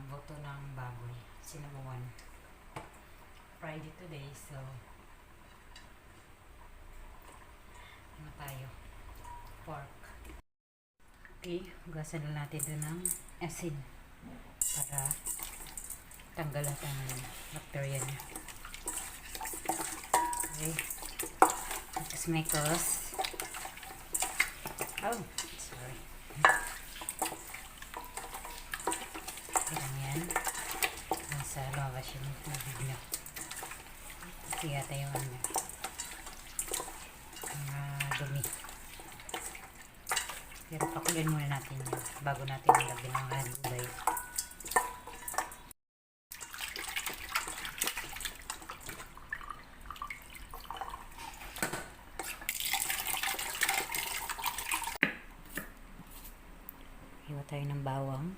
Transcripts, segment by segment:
buto ng baboy, sinamuan. Friday today, so ano tayo? Pork. Okay, hugasan na natin ito ng asin para tanggal lahat ang bacteria niya. Okay. Mekos. Oh, sorry. Yan. Nasa labas yung tubig niya. Kasi yata yung ano niya. Dumi. Pero pakuloyin muna natin yun bago natin ilagyan ng gulay. Hiwa tayo ng bawang.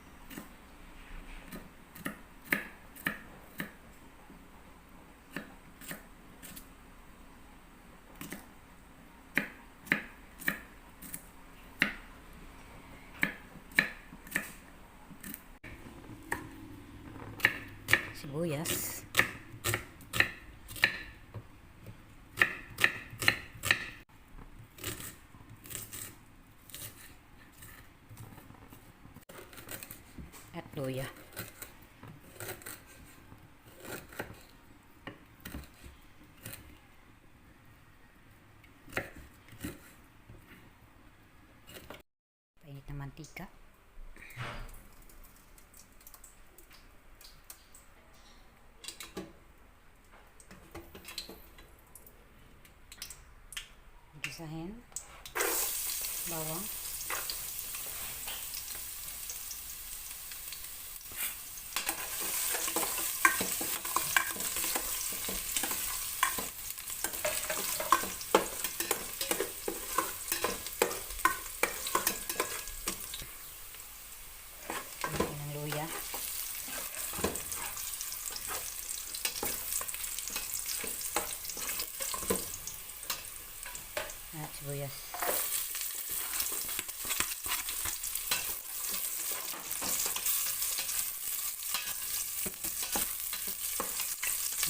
Sibuyas. At luya. Painit na mantika. Gisahin. Bawang. At sibuyas.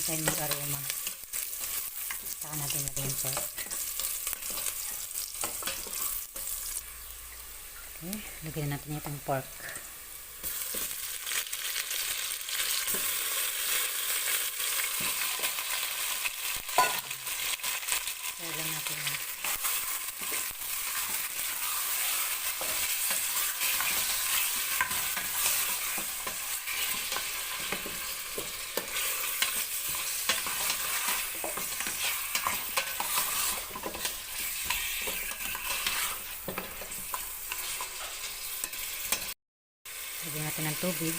Hintayin mag-aroma. Saka natin natin yung pork. Okay, lagyan na natin itong pork. Lagyan natin yan. Lagyan natin ng tubig.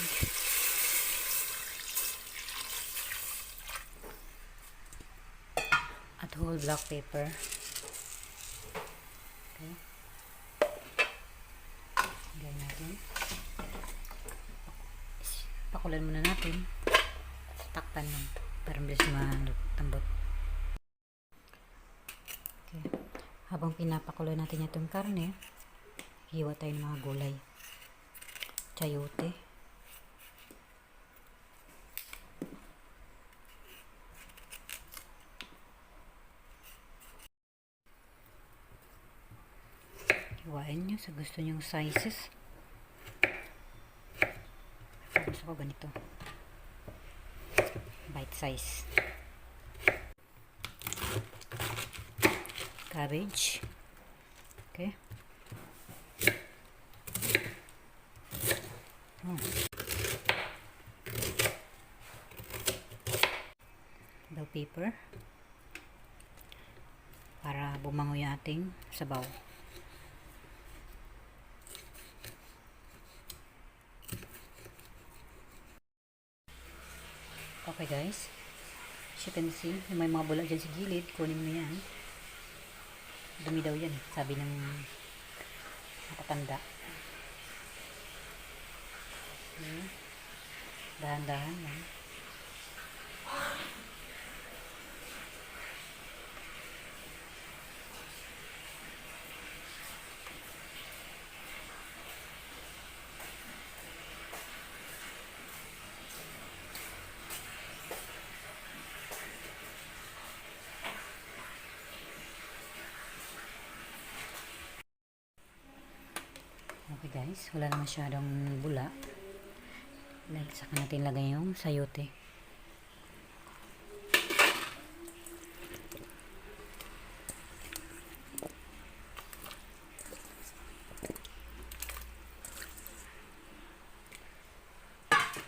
At whole black pepper. Okay. Lagyan natin. Pakulan muna natin. Takpan lang. Para mabilis matambot. Okay. Habang pinapakuloy natin itong karne, hiwa tayo ng mga gulay. Chayote. Hiwain nyo sa gusto nyong sizes. Gusto ko ganito. Bite size. Cabbage. Okay. Bell pepper para bumango yung ating sabaw. Okay guys, as you can see, may mga bula dyan sa gilid, kunin mo yan. Dumi daw yan, sabi ng matatanda. Okay. Dahan-dahan lang. guys, wala na masyadong bula. Saka natin lagay yung sayote.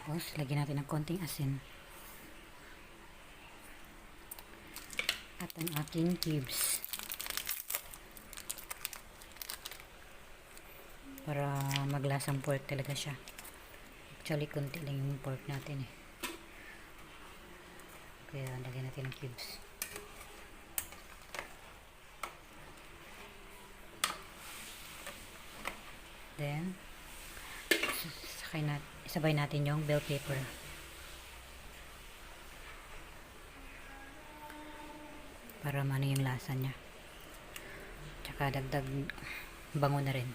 Tapos, lagyan natin ng konting asin. At ang ating cubes. Para maglasang pork talaga siya. Actually, konti lang yung pork natin eh. Kaya, lagyan natin ng cubes. Then, isabay natin yung bell pepper. Para mano yung lasa niya. Tsaka dagdag bango na rin.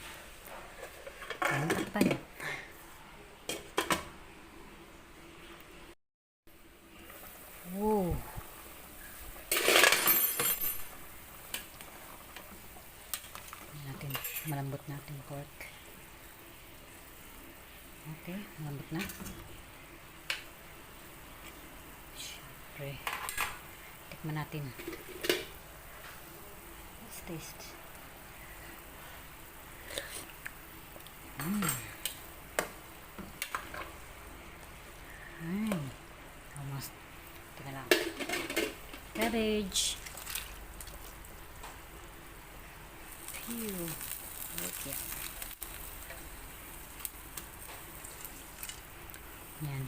Ayan, takpan. Wow! Malambot natin pork. Okay, malambot na. Siyempre, tikman natin. Let's taste. Almost. Tika lang. Cabbage. Phew. Okay. Yan.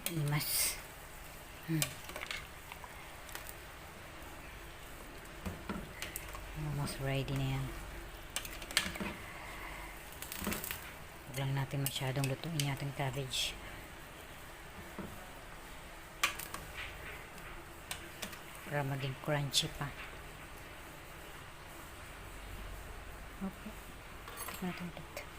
Limas. Almost ready na yan. Huwag lang natin masyadong lutuin yung ating cabbage. Para maging crunchy pa. Okay. Tignan natin ito.